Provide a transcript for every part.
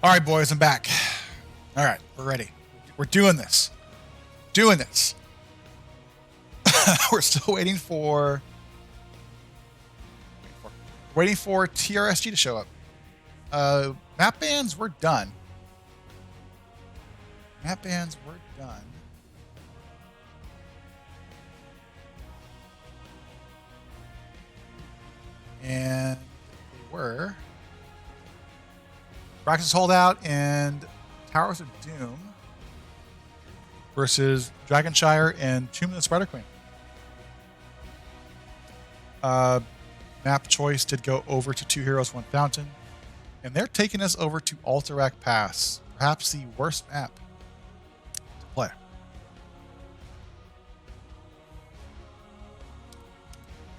All right, boys, I'm back. All right, we're ready. We're doing this. Doing this. We're still waiting for TRSG to show up. Map bans, we're done. Map bans, we're done. And they were Praxis Holdout and Towers of Doom versus Dragonshire and Tomb of the Spider Queen. Map choice did go over to Two Heroes, One Fountain, and they're taking us over to Alterac Pass, perhaps the worst map to play.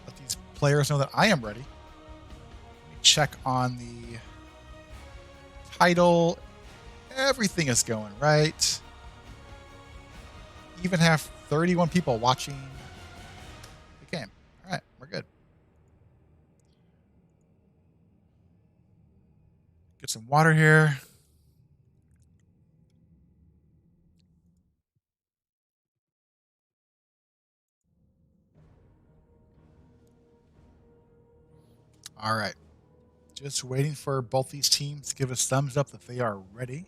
Let these players know that I am ready. Let me check on the title. Everything is going right. Even have 31 people watching the game. All right, we're good. Get some water here. All right. Just waiting for both these teams to give us thumbs up that they are ready.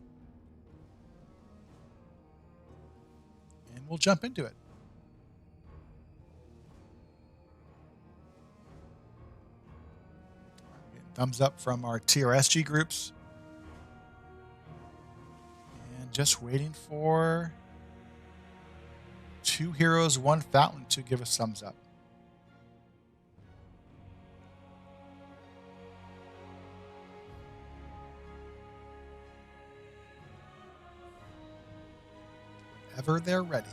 And we'll jump into it. Thumbs up from our TRSG groups. And just waiting for Two Heroes, One Fountain to give us thumbs up. Whenever they're ready.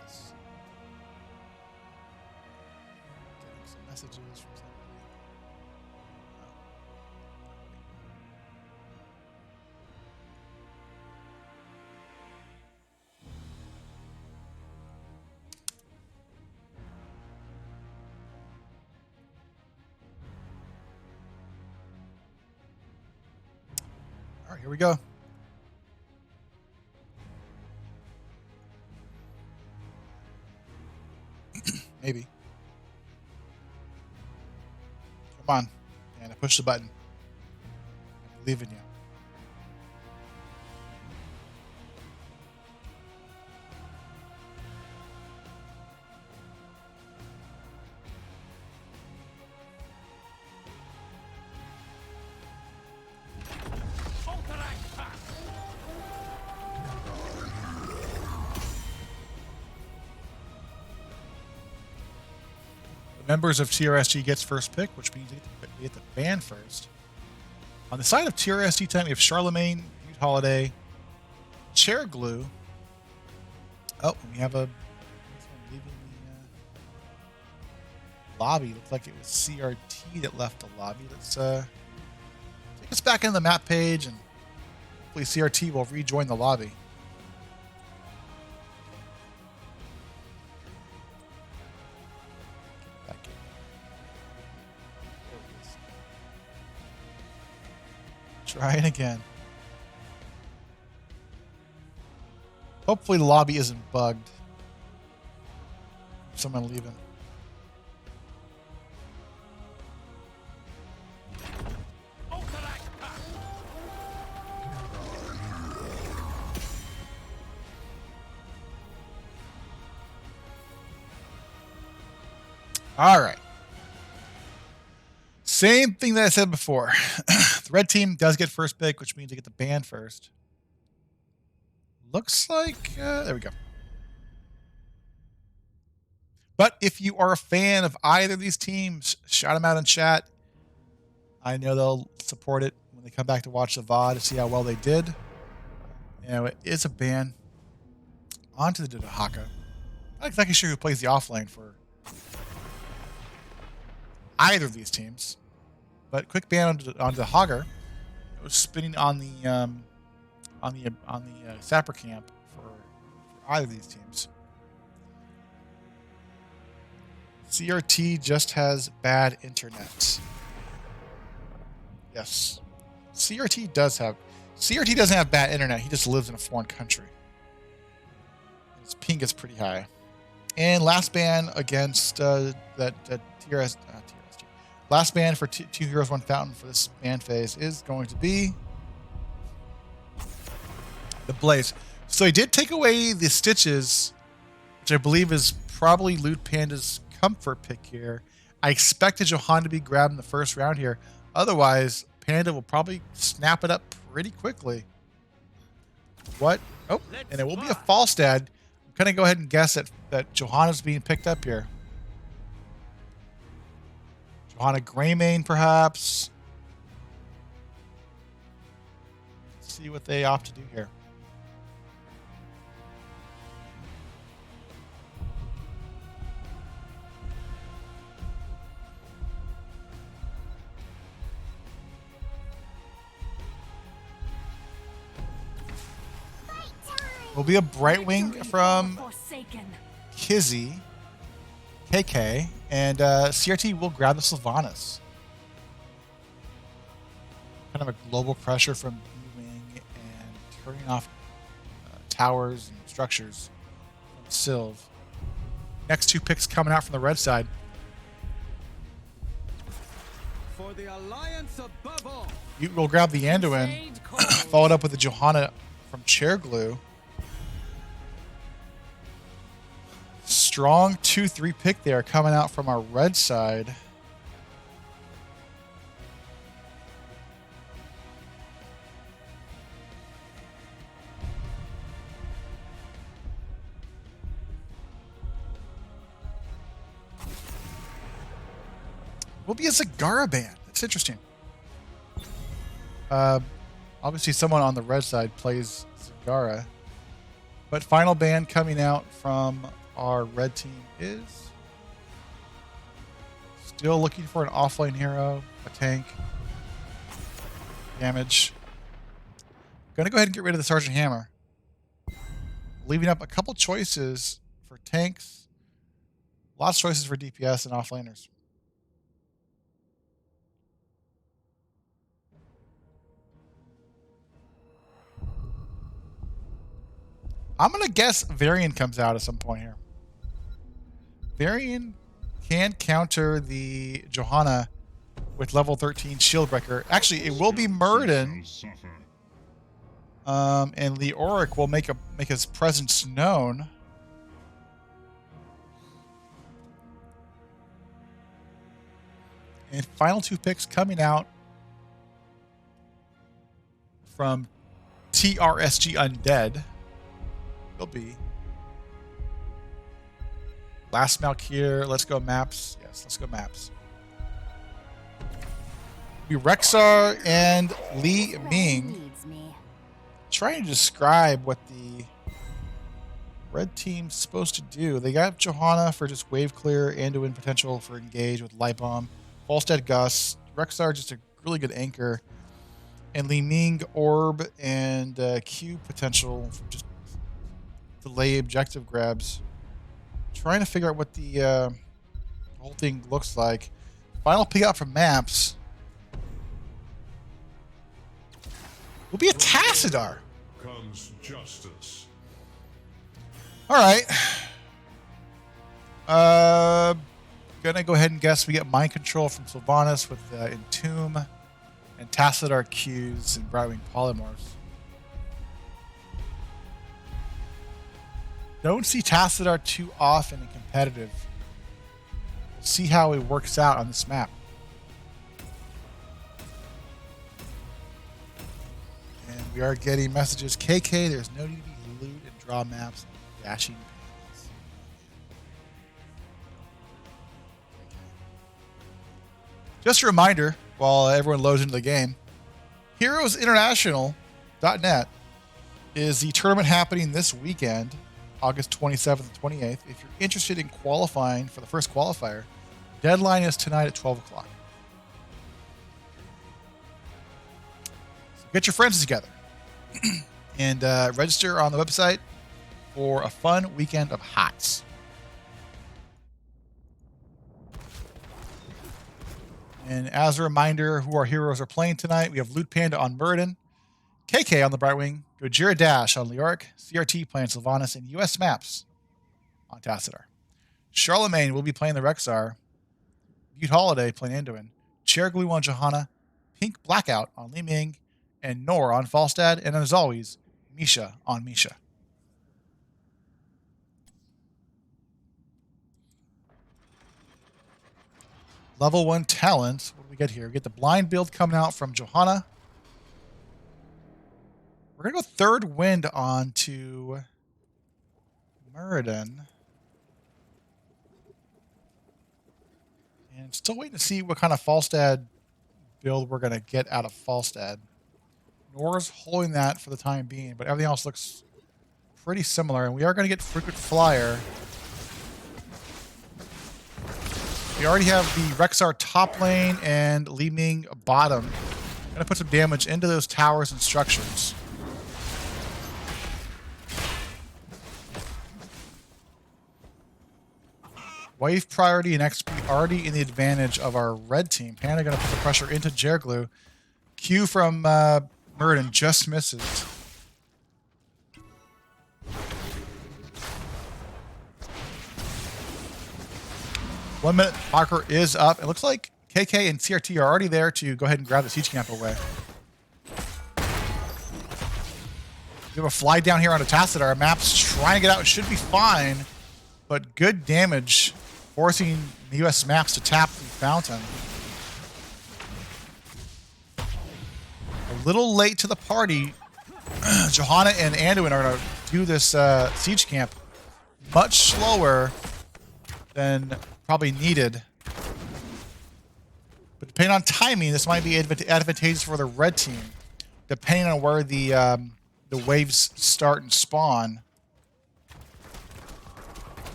Yes. Getting some messages from somebody. All right, here we go. Maybe. Come on. And I push the button. I believe in you. Members of TRSG gets first pick, which means they get the ban first. On the side of TRSG time, we have Charlemagne, Butte Holiday, Chair Glue. Oh, and we have a leaving the lobby. Looks like it was CRT that left the lobby. Let's take us back into the map page, and hopefully CRT will rejoin the lobby. Trying again. Hopefully the lobby isn't bugged. Someone leaving. All right. Same thing that I said before. The red team does get first pick, which means they get the ban first. Looks like... there we go. But if you are a fan of either of these teams, shout them out in chat. I know they'll support it when they come back to watch the VOD to see how well they did. You know, it is a ban. On to the Dahaka. Not exactly sure who plays the offlane for either of these teams. But quick ban on the Hogger. It was spinning on the Sapper camp for either of these teams. CRT just has bad internet. Yes. CRT doesn't have bad internet. He just lives in a foreign country. His ping is pretty high. And last ban against TRSG. Last ban for two heroes, one fountain for this ban phase is going to be the Blaze. So he did take away the Stitches, which I believe is probably Loot Panda's comfort pick here. I expected Johanna to be grabbed in the first round here. Otherwise, Panda will probably snap it up pretty quickly. What? Oh, and it will be a Falstad. I'm going to go ahead and guess that Johanna's being picked up here. Johanna Greymane, perhaps. Let's see what they opt to do here. Will be a Brightwing from Kizzy, KK, and CRT will grab the Sylvanas. Kind of a global pressure from B-Wing and turning off towers and structures from Sylv. Next two picks coming out from the red side. For the alliance above all. You will grab the Anduin, followed up with the Johanna from Chair Glue. Strong 2-3 pick there coming out from our red side. Will be a Zagara band. That's interesting. Obviously someone on the red side plays Zagara. But final ban coming out from our red team is still looking for an offlane hero, a tank, damage. Gonna go ahead and get rid of the Sergeant Hammer, leaving up a couple choices for tanks, lots of choices for DPS and offlaners. I'm gonna guess Varian comes out at some point here. Varian can counter the Johanna with level 13 Shield Breaker. Actually, it will be Murden. And Leoric will make his presence known. And final two picks coming out from TRSG Undead will be Last Malkier. Let's go maps. Yes, let's go maps. Be Rexar and Li Ming. Trying to describe what the red team's supposed to do. They got Johanna for just wave clear, Anduin potential for engage with Light Bomb, Falstad Gus, Rexar just a really good anchor, and Li Ming Orb and Q potential for just delay objective grabs. Trying to figure out what the whole thing looks like. Final pick out from maps will be a Tassadar. Comes justice. All right. Gonna go ahead and guess we get Mind Control from Sylvanas with Entomb and Tassadar Qs and Brightwing Polymorphs. Don't see Tassadar too often in competitive. We'll see how it works out on this map. And we are getting messages. KK, there's no need to be loot and draw maps. Dashing panels. Just a reminder, while everyone loads into the game, HeroesInternational.net is the tournament happening this weekend, August 27th and 28th. If you're interested in qualifying for the first qualifier, deadline is tonight at 12 o'clock. So get your friends together and register on the website for a fun weekend of HOTS. And as a reminder, who our heroes are playing tonight, we have Loot Panda on Muradin, KK on the Brightwing, Gojira Dash on Leoric, CRT playing Sylvanas, and US Maps on Tassadar. Charlemagne will be playing the Rexar, Butte Holiday playing Anduin, Chair Glue on Johanna, Pink Blackout on Li Ming, and Nor on Falstad, and as always, Misha on Misha. Level 1 talent. What do we get here? We get the blind build coming out from Johanna. We're going to go Third Wind on to Muradin. And still waiting to see what kind of Falstad build we're going to get out of Falstad. Nor's holding that for the time being, but everything else looks pretty similar. And we are going to get Frequent Flyer. We already have the Rexar top lane and Li Ming bottom. Going to put some damage into those towers and structures. Wave priority and XP already in the advantage of our red team. Panda going to put the pressure into Jerglu. Q from Muradin just misses. One minute marker is up. It looks like KK and CRT are already there to go ahead and grab the siege camp away. We have a fly down here on a Tassadar. Map's trying to get out. It should be fine, but good damage, forcing the US Maps to tap the fountain. A little late to the party. Johanna and Anduin are going to do this siege camp much slower than probably needed. But depending on timing, this might be advantageous for the red team, depending on where the waves start and spawn.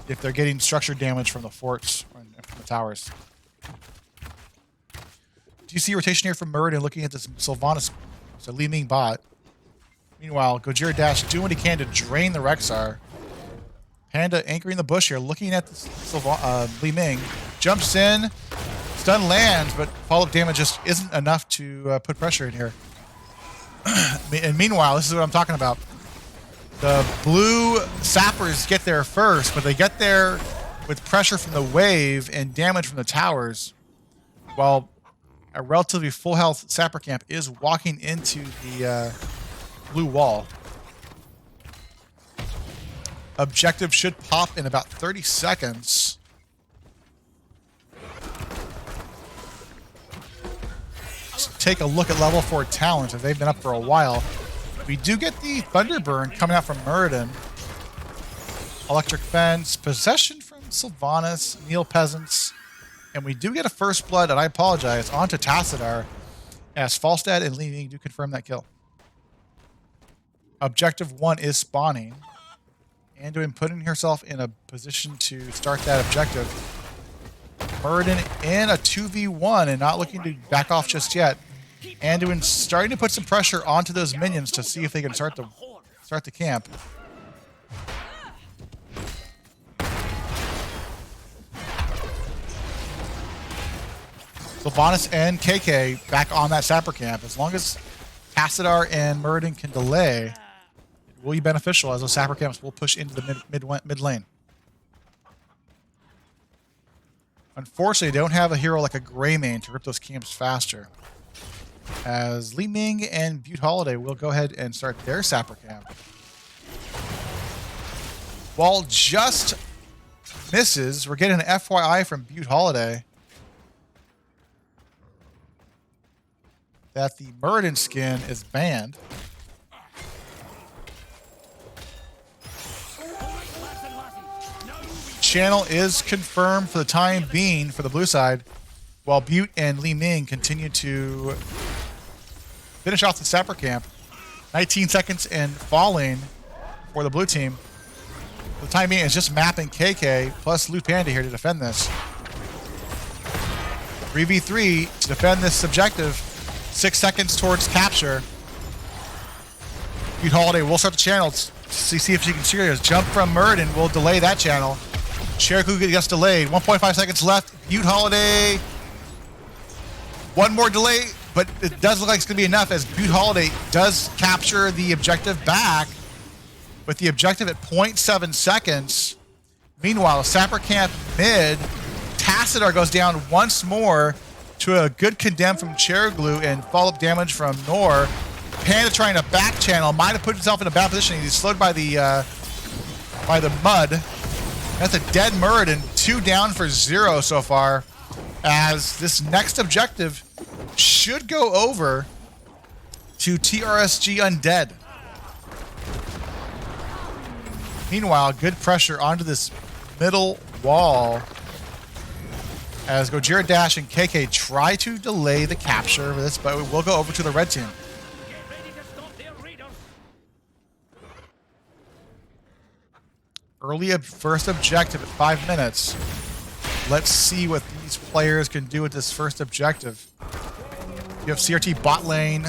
If they're getting structure damage from the forts or from the towers. Do you see rotation here from Muradin looking at this Sylvanas, so Li Ming bot? Meanwhile, Gojira Dash doing what he can to drain the Rexar. Panda anchoring the bush here, looking at Li Ming. Jumps in, stun lands, but follow-up damage just isn't enough to put pressure in here. And meanwhile, this is what I'm talking about. The blue sappers get there first, but they get there with pressure from the wave and damage from the towers, while a relatively full health sapper camp is walking into the blue wall. Objective should pop in about 30 seconds. Let's take a look at level 4 talent, as they've been up for a while. We do get the Thunderburn coming out from Muradin. Electric Fence, Possession from Sylvanas, Neil Peasants. And we do get a First Blood, and I apologize, onto Tassadar, as Falstad and Li Ming do confirm that kill. Objective 1 is spawning. Anduin putting herself in a position to start that objective. Muradin in a 2v1 and not looking to back off just yet. Anduin starting to put some pressure onto those minions to see if they can start the camp. Sylvanas and KK back on that sapper camp. As long as Tassadar and Muradin can delay, it will be beneficial, as those sapper camps will push into the mid lane. Unfortunately, they don't have a hero like a Greymane to rip those camps faster, as Li Ming and Butte Holiday will go ahead and start their sapper camp. While just misses, we're getting an FYI from Butte Holiday that the Muradin skin is banned. Channel is confirmed for the time being for the blue side, while Butte and Li Ming continue to finish off the sapper camp. 19 seconds and falling for the blue team. For the time being, it's just mapping KK plus Loot Panda here to defend this. 3v3 to defend this objective. 6 seconds towards capture. Butte Holiday will start the channels to see if she can secure this. Jump from Muradin will delay that channel. Cherokee gets delayed. 1.5 seconds left. Butte Holiday One more delay, but it does look like it's going to be enough as Butte Holiday does capture the objective back with the objective at 0.7 seconds. Meanwhile, Sapper Camp mid, Tassadar goes down once more to a good condemn from Chair Glue and follow-up damage from Nor. Panda trying to back channel, might have put himself in a bad position. He's slowed by the mud. That's a dead Murd and 2 down for 0 so far, as this next objective should go over to TRSG Undead. Meanwhile, good pressure onto this middle wall as Gojira Dash and KK try to delay the capture of this, but we'll go over to the red team. Early first objective at 5 minutes. Let's see what these players can do with this first objective. You have CRT bot lane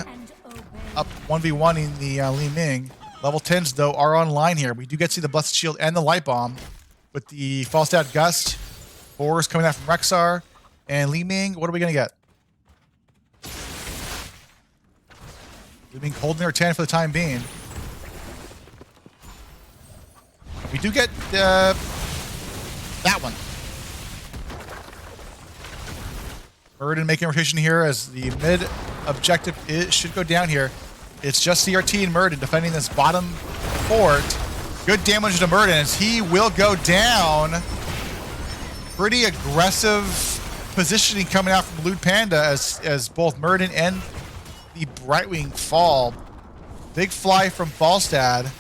up 1v1 in the Li Ming. Level 10s, though, are online here. We do get to see the Blessed Shield and the Light Bomb with the Falstad Gust. Boars coming out from Rexar. And Li Ming, what are we going to get? Li Ming holding their 10 for the time being. We do get that one. Murden making a rotation here as the mid objective should go down here. It's just CRT and Murden defending this bottom fort. Good damage to Murden as he will go down. Pretty aggressive positioning coming out from Lewd Panda as both Murden and the Brightwing fall. Big fly from Falstad.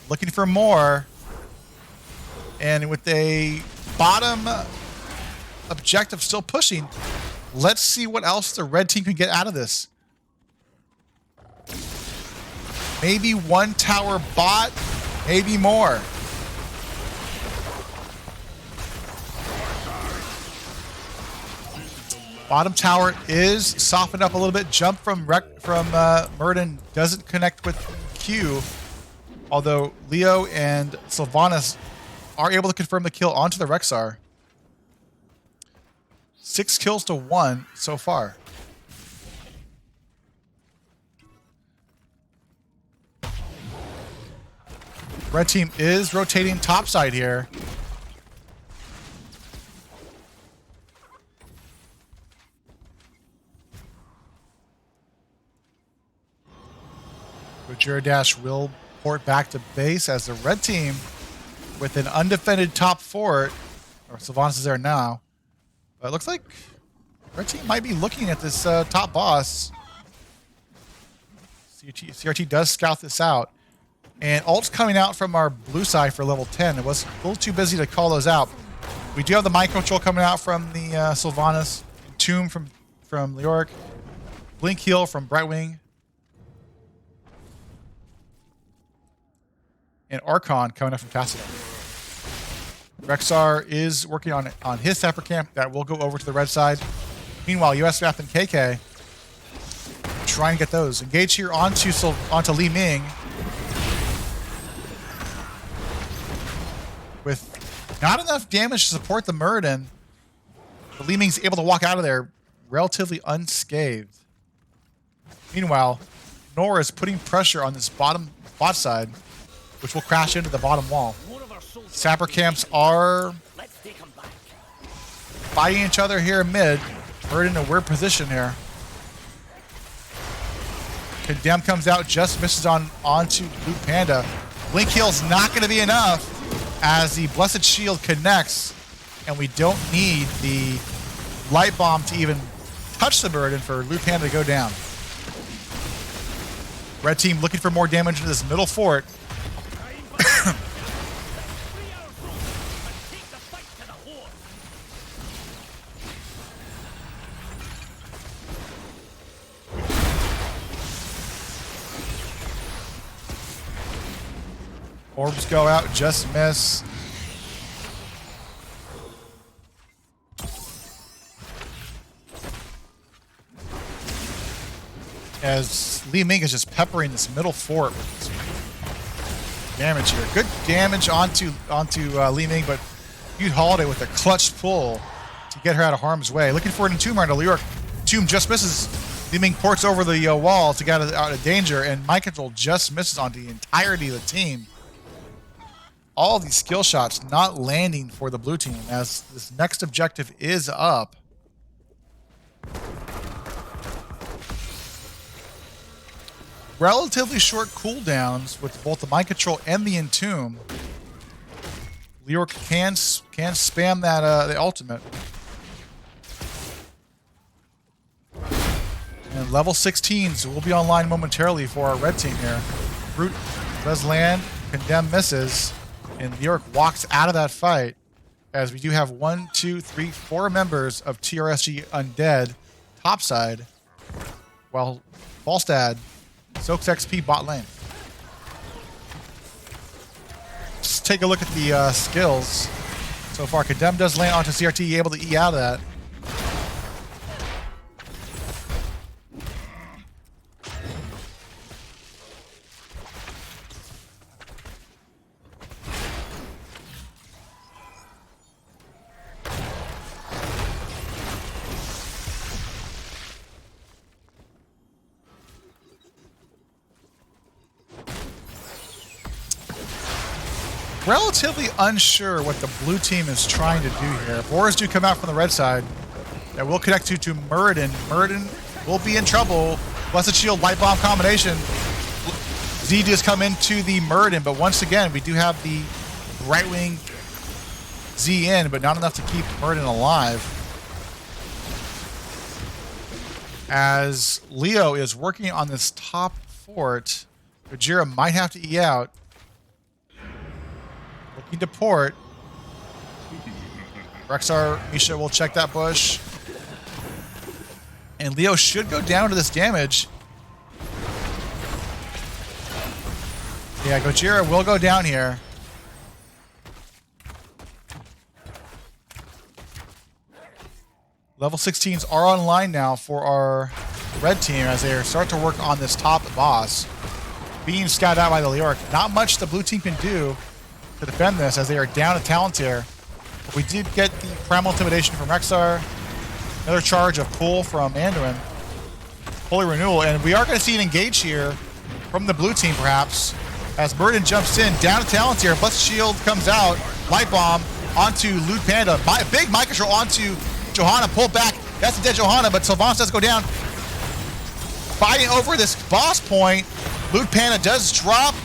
Looking for more. And with a bottom objective still pushing, let's see what else the red team can get out of this. Maybe one tower bot, maybe more. Bottom tower is softened up a little bit. Jump from Murden doesn't connect with Q, although Leo and Sylvanas are able to confirm the kill onto the Rexar. 6 kills to 1 so far. Red team is rotating topside here. Gojira Dash will port back to base as the red team with an undefended top fort, or Sylvanas is there now. But it looks like red team might be looking at this top boss. CRT does scout this out. And ult's coming out from our blue side for level 10. It was a little too busy to call those out. We do have the mind control coming out from the Sylvanas, Tomb from Leoric, Blink Heal from Brightwing, and Archon coming up from Tassadar. Rexar is working on his separate camp that will go over to the red side. Meanwhile, USMAP and KK trying to get those. Engage here onto Li Ming. With not enough damage to support the Murden, but Li Ming's able to walk out of there relatively unscathed. Meanwhile, Nor is putting pressure on this bottom bot side, which will crash into the bottom wall. Sapper camps are fighting each other here in mid. We're in a weird position here. Condemn comes out, just misses onto Blue Panda. Blink Heal's not going to be enough as the Blessed Shield connects, and we don't need the Light Bomb to even touch the Burden for Blue Panda to go down. Red team looking for more damage in this middle fort. Orbs go out, just miss. As Li Ming is just peppering this middle fort with damage here. Good damage onto Li Ming, but Butte Holiday with a clutch pull to get her out of harm's way. Looking for an Entomber to Leoric. Entomb just misses. Leeming ports over the wall to get out of danger, and Mind Control just misses on the entirety of the team. All these skill shots not landing for the blue team as this next objective is up. Relatively short cooldowns with both the Mind Control and the Entomb. Leoric can spam that the ultimate. And level 16s will be online momentarily for our red team here. Brute does land, Condemn misses, and Leoric walks out of that fight as we do have 1, 2, 3, 4 members of TRSG Undead topside, while Falstad soaks XP bot lane. Let's take a look at the skills so far. Condemn does land onto CRT, able to E out of that. Relatively unsure what the blue team is trying to do here. Boars do come out from the red side. That will connect to Muradin. Muradin will be in trouble. Blessed Shield, Light Bomb combination. Z does come into the Muradin, but once again, we do have the right wing Z in, but not enough to keep Muradin alive. As Leo is working on this top fort, Gojira might have to E out. Looking to port. Rexar, Misha will check that bush. And Leo should go down to this damage. Yeah, Gojira will go down here. Level 16s are online now for our red team as they start to work on this top boss. Being scouted out by the Leoric. Not much the blue team can do to defend this as they are down a talent here. But we did get the Primal Intimidation from Rexar. Another charge of pull from Anduin. Holy Renewal, and we are going to see an engage here from the blue team perhaps. As Burden jumps in, down to talent here. Blessed Shield comes out. Light Bomb onto Lewd Panda. Big Mind Control onto Johanna. Pull back. That's the dead Johanna, but Sylvanas does go down. Fighting over this boss point. Lewd Panda does drop.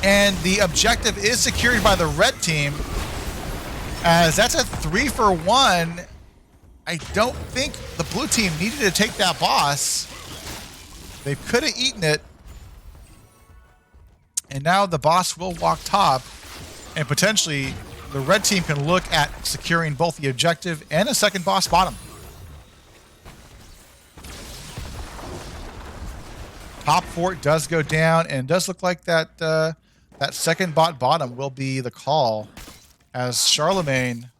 And the objective is secured by the red team. As that's a 3-for-1. I don't think the blue team needed to take that boss. They could have eaten it. And now the boss will walk top. And potentially the red team can look at securing both the objective and a second boss bottom. Top fort does go down, and it does look like that that second bot bottom will be the call as Charlemagne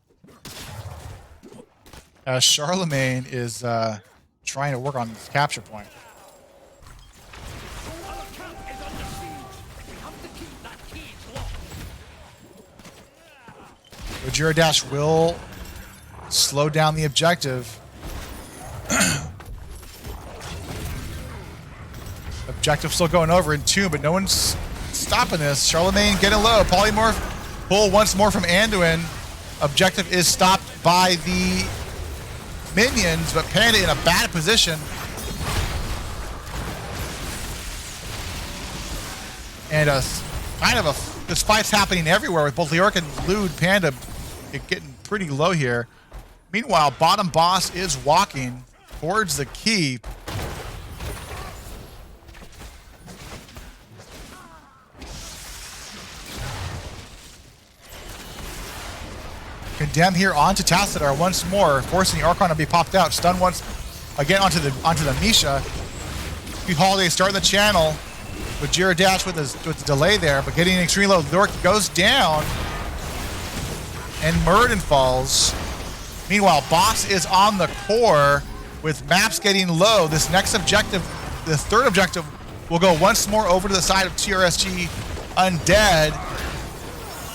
is trying to work on this capture point. Gojira Dash will slow down the objective. Objective still going over in two, but no one's stopping this. Charlemagne getting low. Polymorph pull once more from Anduin. Objective is stopped by the minions, but Panda in a bad position. And this fight's happening everywhere with both Leoric and Lewd Panda getting pretty low here. Meanwhile, bottom boss is walking towards the keep. Condemn here onto Tassadar once more, forcing the Archon to be popped out. Stun once again onto the Misha. Holiday starting the channel with Gojira Dash with the delay there, but getting an extreme low. Leoric goes down, and Muradin falls. Meanwhile, boss is on the core with maps getting low. This next objective, the third objective, will go once more over to the side of TRSG Undead,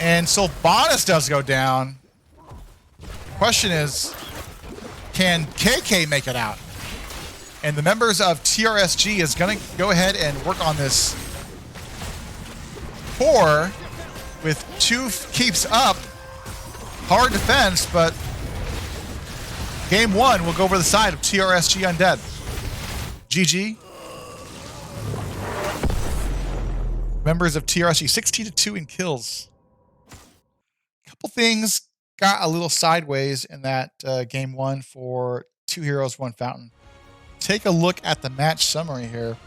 and Sylvanas does go down. Question is, Can KK make it out? And the members of TRSG is going to go ahead and work on this 4 with 2 keeps up. Hard defense, but game 1 will go over the side of TRSG Undead. GG. Members of TRSG 16-2 in kills. A couple things got a little sideways in that game 1 for 2 heroes, 1 fountain. Take a look at the match summary here.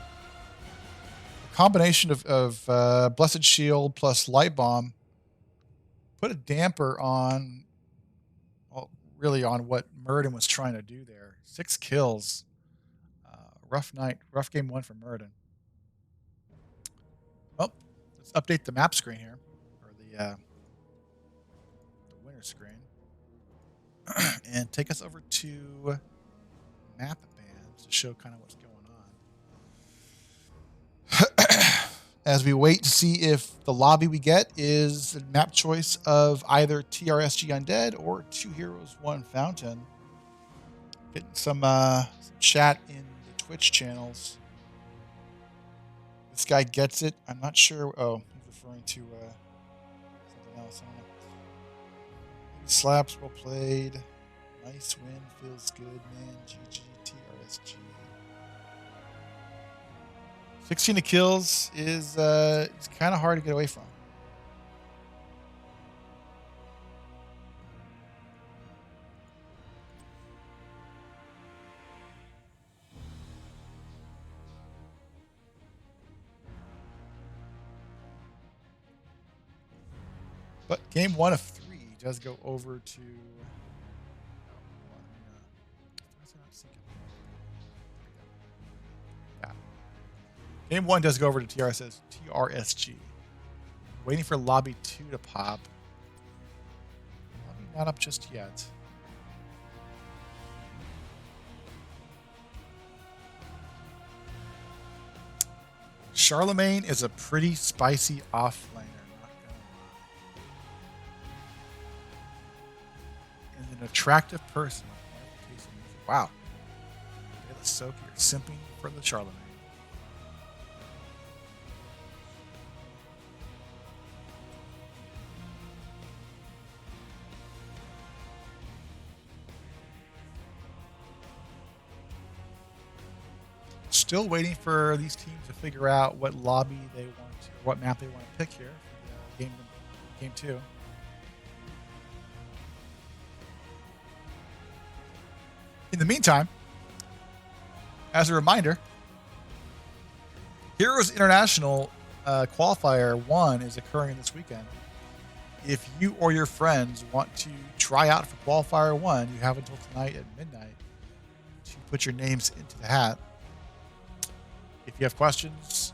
A combination of Blessed Shield plus Light Bomb put a damper on, well, really on what Muradin was trying to do there. 6 kills. Rough night, rough game 1 for Muradin. Well, let's update the map screen here, or the winner screen, and take us over to map bands to show kind of what's going on. As we wait to see if the lobby we get is a map choice of either TRSG Undead or 2 Heroes 1 Fountain. Getting some chat in the Twitch channels. This guy gets it. I'm not sure. Oh, he's referring to something else. I don't know. Slaps, well played. Nice win. Feels good, man. GG, TRSG. 16 kills is it's kind of hard to get away from. But game 1 of 3 does go over to. Game 1 does go over to TRSG. Waiting for lobby 2 to pop. Lobby not up just yet. Charlemagne is a pretty spicy offlaner, not gonna lie. And an attractive person. Wow. Let's soak, you're simping for the Charlemagne. Still waiting for these teams to figure out what lobby they want to, what map they want to pick here for game 2. In the meantime, as a reminder, Heroes International Qualifier 1 is occurring this weekend. If you or your friends want to try out for Qualifier 1, you have until tonight at midnight to put your names into the hat. If you have questions,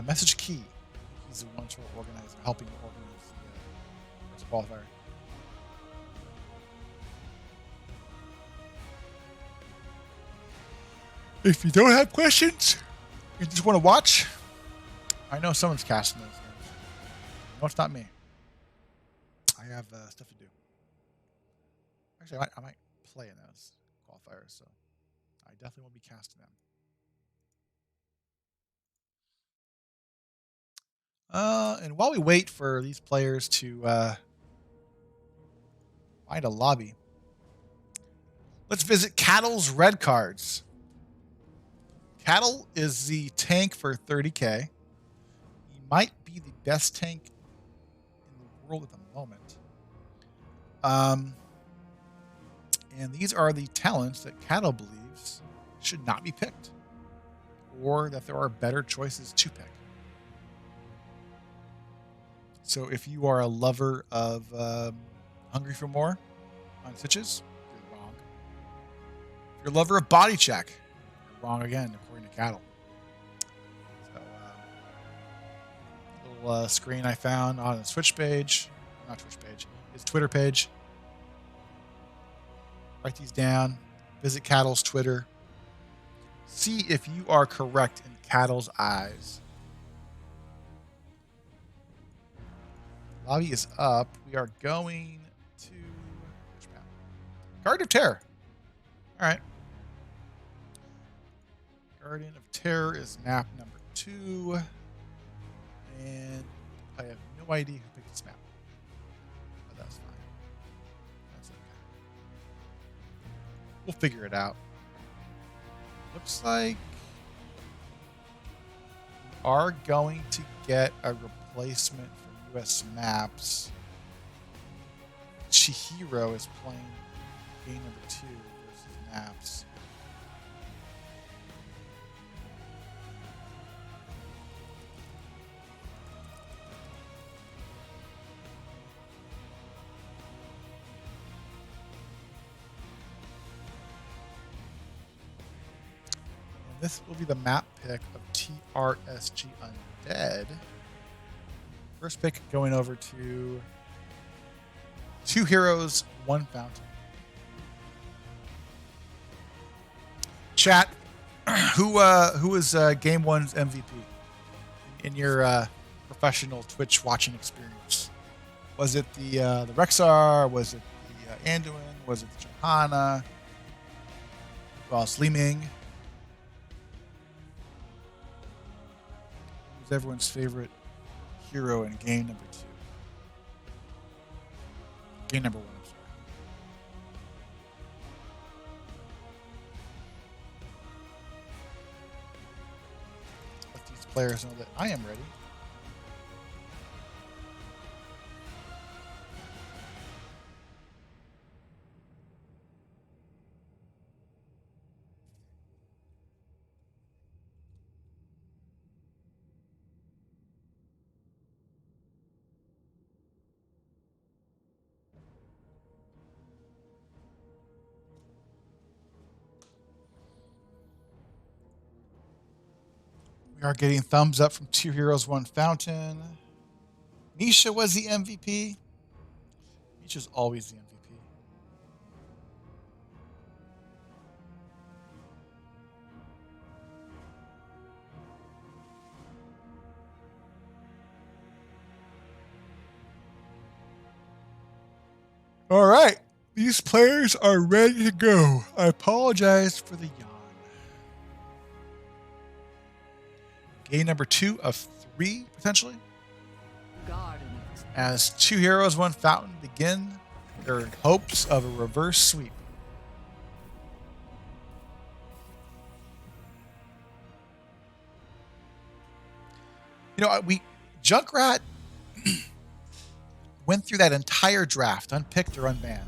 message Key. He's the one to organize, helping organize the first qualifier. If you don't have questions, you just want to watch, I know someone's casting those games. No, it's not me. I have stuff to do. Actually, I might play in those qualifiers, so I definitely won't be casting them. And while we wait for these players to find a lobby, let's visit Cattle's red cards. Cattle is the tank for 30k. He might be the best tank in the world at the moment. And these are the talents that Cattle believes should not be picked, or that there are better choices to pick. So if you are a lover of Hungry for More on Stitches, you're wrong. If you're a lover of Body Check, you're wrong again, according to Cattle. So, little screen I found on his Twitch page, not Twitch page, his Twitter page. Write these down. Visit Cattle's Twitter. See if you are correct in Cattle's eyes. Lobby is up. We are going to Garden of Terror. All right. Guardian of Terror is map number 2. And I have no idea who picked this map. But that's fine. That's okay. We'll figure it out. Looks like we are going to get a replacement for US maps. Chihiro is playing game number 2 versus maps. This will be the map pick of TRSG Undead. First pick going over to 2 Heroes, 1 Fountain. Chat, who was Game 1's MVP in your professional Twitch watching experience? Was it the Rexar? Was it the Anduin? Was it the Johanna? Well, Li Ming. Everyone's favorite hero in game number 2. Game number 1, I'm sorry. Let these players know that I am ready. We are getting thumbs up from 2 Heroes, 1 Fountain. Misha was the MVP. Misha's always the MVP. All right. These players are ready to go. I apologize for the yawn. Game number 2 of 3, potentially. As 2 Heroes, 1 Fountain begin their hopes of a reverse sweep. You know, Junkrat went through that entire draft, unpicked or unbanned.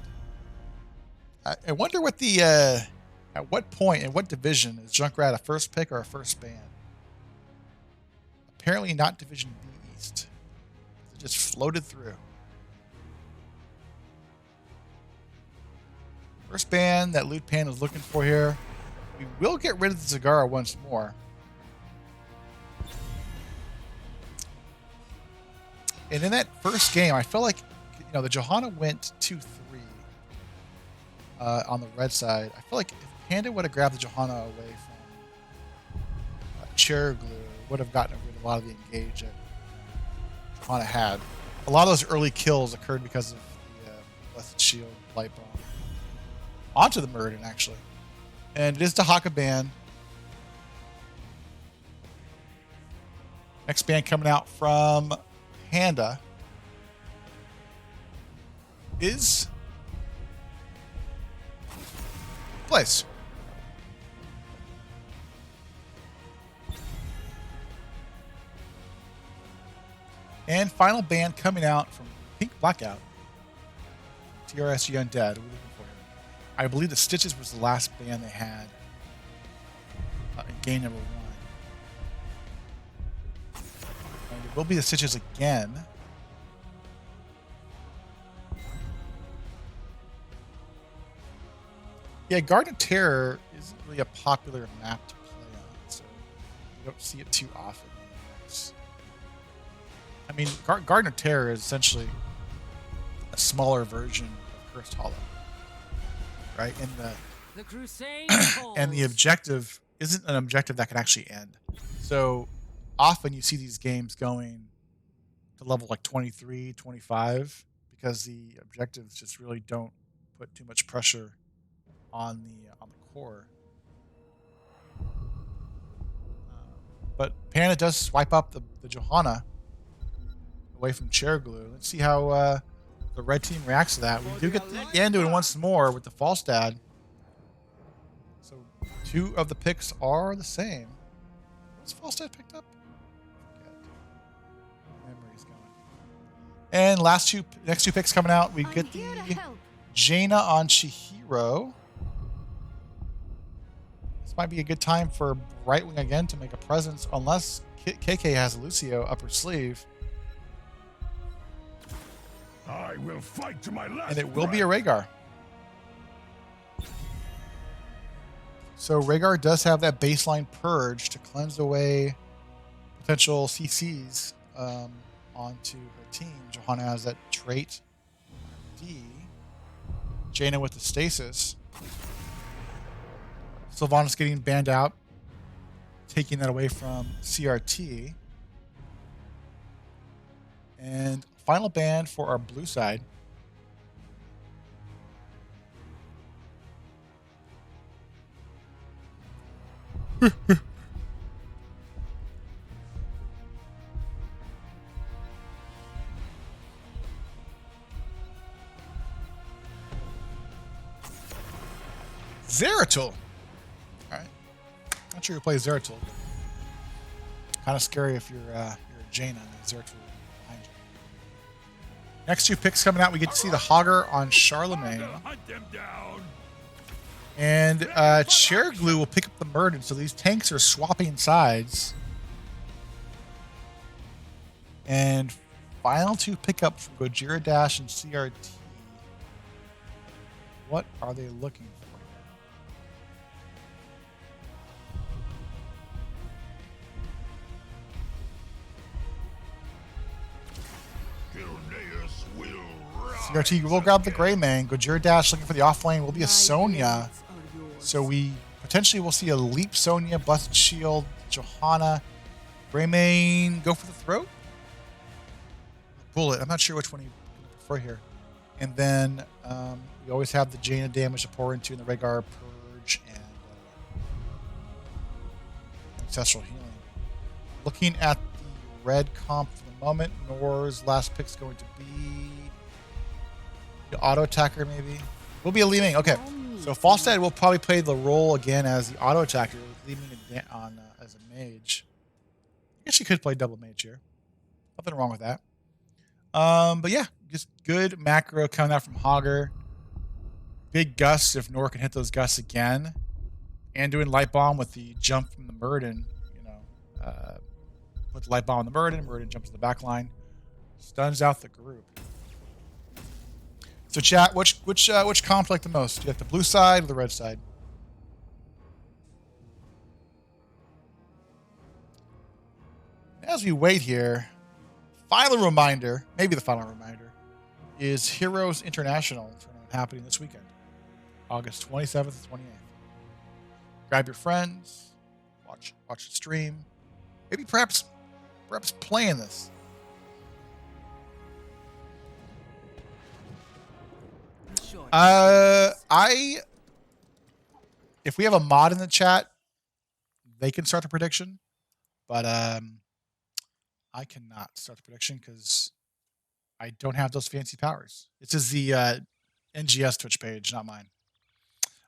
I wonder what at what point, in what division, is Junkrat a first pick or a first ban? Apparently not Division B East. It just floated through. First ban that Loot Pan is looking for here. We will get rid of the Zagara once more. And in that first game, I felt like, you know, the Johanna went 2-3 on the red side. I feel like if Panda would have grabbed the Johanna away from Chair Glue, would have gotten rid of a lot of the engage that Johanna had. A lot of those early kills occurred because of the Blessed Shield Light Bomb. Onto the Muradin, actually. And it is the Haka ban. Next ban coming out from Panda is Place. And final ban coming out from Pink Blackout. TRSG Undead. What are we looking for here? I believe the Stitches was the last ban they had in game number 1. And it will be the Stitches again. Yeah, Garden of Terror isn't really a popular map to play on, so you don't see it too often. I mean, Garden of Terror is essentially a smaller version of Cursed Hollow, right? And the crusade and the objective isn't an objective that can actually end. So often you see these games going to level like 23, 25 because the objectives just really don't put too much pressure on the core. But Panda does swipe up the Johanna away from Chair Glue. Let's see how the red team reacts to that. We do get the Anduin once more with the Falstad. So 2 of the picks are the same. What's Falstad picked up? Memory's going. And next two picks coming out, we get the Jaina on Chihiro. This might be a good time for Brightwing again to make a presence, unless KK has Lucio up her sleeve. I will fight to my last. And it will be a Rhaegar. So Rhaegar does have that baseline purge to cleanse away potential CCs onto her team. Johanna has that trait D. Jaina with the stasis. Sylvanas getting banned out, taking that away from CRT. And final ban for our blue side. Zeratul. Alright. Not sure who plays Zeratul. Kind of scary if you're a Jaina and Zeratul behind you. Next 2 picks coming out, we get to see the Hogger on Charlemagne. Hunt them down. And Chair Glue will pick up the Murden, so these tanks are swapping sides. And final 2 pickups from Gojira Dash and CRT. What are they looking for? CRT will grab the Gray Man. Gojira Dash looking for the offlane will be a Sonya. So we potentially will see a Leap Sonya, Busted Shield, Johanna. Gray Man go for the throat? Bullet. I'm not sure which one you prefer here. And then we always have the Jaina damage to pour into in the Rhaegar Purge and Ancestral Healing. Looking at the red comp for the moment, Nor's last pick's going to be the auto attacker, maybe. Will be a Li Ming. Okay, so Falstad will probably play the role again as the auto attacker, with Li Ming on as a mage. I guess she could play double mage here. Nothing wrong with that. But yeah, just good macro coming out from Hogger. Big gusts if Nor can hit those gusts again. And doing light bomb with the jump from the Murden. Put the light bomb on the Murden. Murden jumps to the back line. Stuns out the group. So chat, which comp like the most? Do you like the blue side or the red side? As we wait here, final reminder, maybe the final reminder, is Heroes International tournament happening this weekend, August 27th and 28th. Grab your friends, watch the stream, maybe perhaps playing this. If we have a mod in the chat, they can start the prediction, but I cannot start the prediction because I don't have those fancy powers. This is the NGS Twitch page, not mine.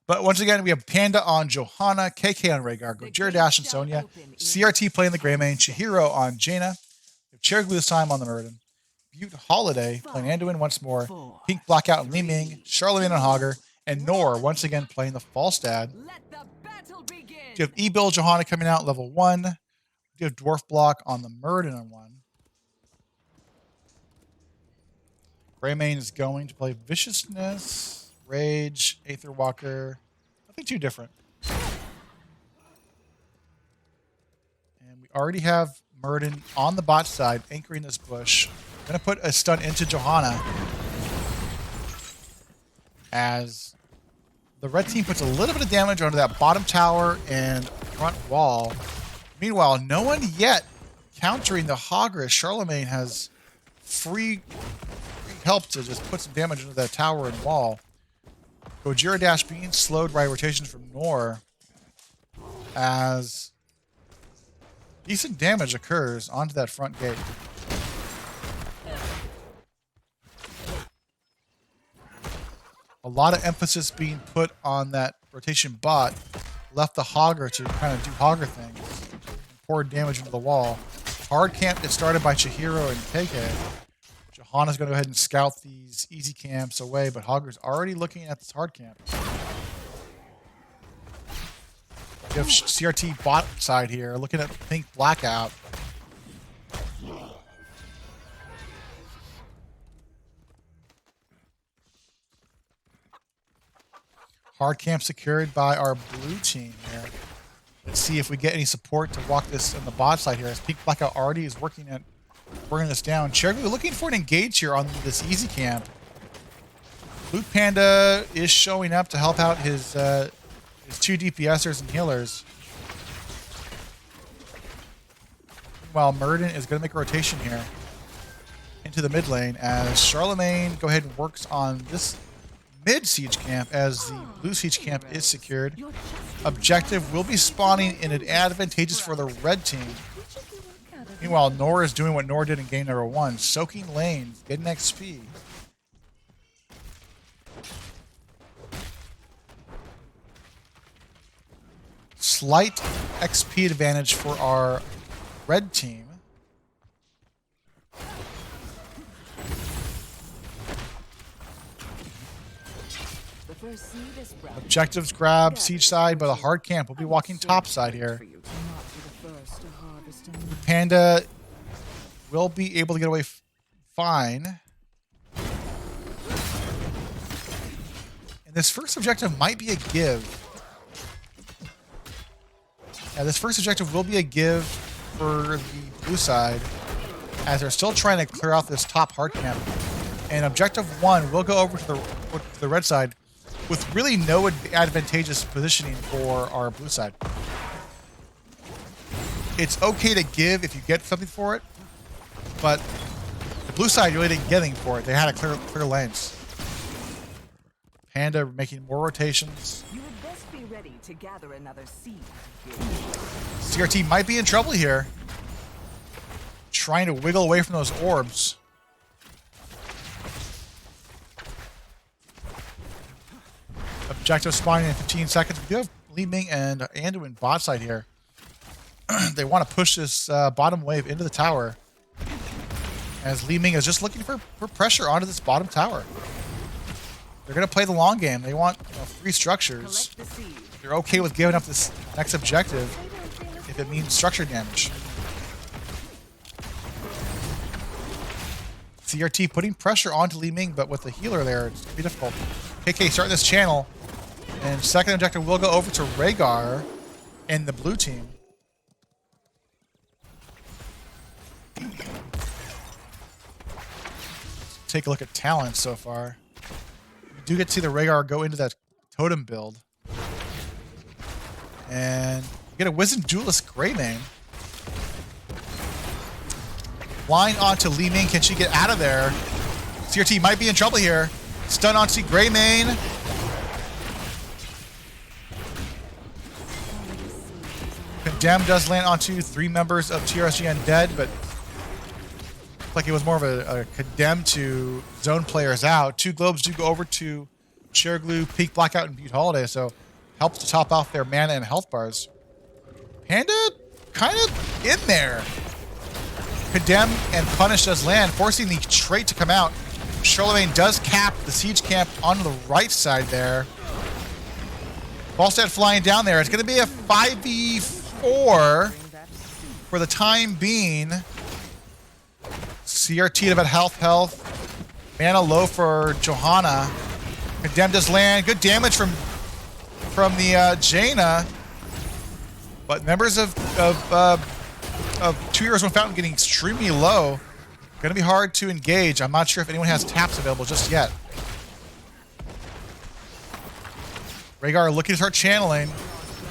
But once again, we have Panda on Johanna, KK on Rhaegar, Gojira Dash and Sonya, CRT playing the Greymane, Chihiro on Jaina, we have Chair Glue this time on the Murden, Butte Holiday playing Anduin once more, Pink Blackout and Li Ming, Charlemagne and Hogger, and Nor once again playing the Falstad. You have E-Bill Johanna coming out level 1. You have Dwarf Block on the Murden on 1. Greymane is going to play Viciousness, Rage, Aether Walker. Nothing too different. And we already have Murden on the bot side, anchoring this bush. I'm going to put a stun into Johanna as the red team puts a little bit of damage onto that bottom tower and front wall. Meanwhile, no one yet countering the Hogger as Charlemagne has free help to just put some damage into that tower and wall. Gojira Dash being slowed by rotations from Nor as decent damage occurs onto that front gate. A lot of emphasis being put on that rotation bot left the Hogger to kind of do Hogger things and pour damage into the wall. Hard camp is started by Chihiro and KK. Johanna's going to go ahead and scout these easy camps away, but Hogger's already looking at this hard camp. You have CRT bot side here, looking at Pink Blackout. Hard camp secured by our blue team here. Let's see if we get any support to walk this on the bot side here, as Pink Blackout already is working at bringing this down. Cherry looking for an engage here on this easy camp. Blue Panda is showing up to help out his two DPSers and healers. While Murden is going to make a rotation here into the mid lane as Charlemagne go ahead and works on this mid siege camp as the blue siege camp is secured. Objective will be spawning in an advantageous for the red team. Meanwhile, Nor is doing what Nor did in game number 1, soaking lanes, getting XP. Slight XP advantage for our red team. Objectives grab siege side, but a hard camp will be walking top side here. Panda will be able to get away fine. And this first objective might be a give. Yeah, this first objective will be a give for the blue side as they're still trying to clear out this top hard camp. And objective 1 will go over to the red side with really no advantageous positioning for our blue side. It's okay to give if you get something for it, but the blue side really didn't get anything for it. They had to clear lanes. Panda making more rotations. You would best be ready to gather another seed. CRT might be in trouble here. Trying to wiggle away from those orbs. Objective spawning in 15 seconds. We do have Li Ming and Anduin bot side here. They want to push this bottom wave into the tower. As Li Ming is just looking for pressure onto this bottom tower. They're going to play the long game. They want free structures. They're okay with giving up this next objective if it means structure damage. CRT putting pressure onto Li Ming, but with the healer there, it's going to be difficult. KK starting this channel. And second objective will go over to Rhaegar and the blue team. Take a look at talent so far. You do get to see the Rhaegar go into that totem build. And you get a Wisdom Duelist Greymane. Flying onto Li Ming. Can she get out of there? CRT might be in trouble here. Stun onto Greymane. Condemn does land onto 3 members of TRSG Undead, but like it was more of a condemn to zone players out. 2 globes do go over to Cherglue, Peak Blackout, and Butte Holiday, so helps to top off their mana and health bars. Panda kind of in there. Condemn and Punish does land, forcing the trait to come out. Charlemagne does cap the siege camp on the right side there. Ballstead flying down there. It's going to be a 5v4 for the time being. CRT at about health. Mana low for Johanna. Condemn does land. Good damage from the Jaina. But members of 2 Heroes 1 Fountain getting extremely low. Going to be hard to engage. I'm not sure if anyone has taps available just yet. Rhaegar looking to start channeling.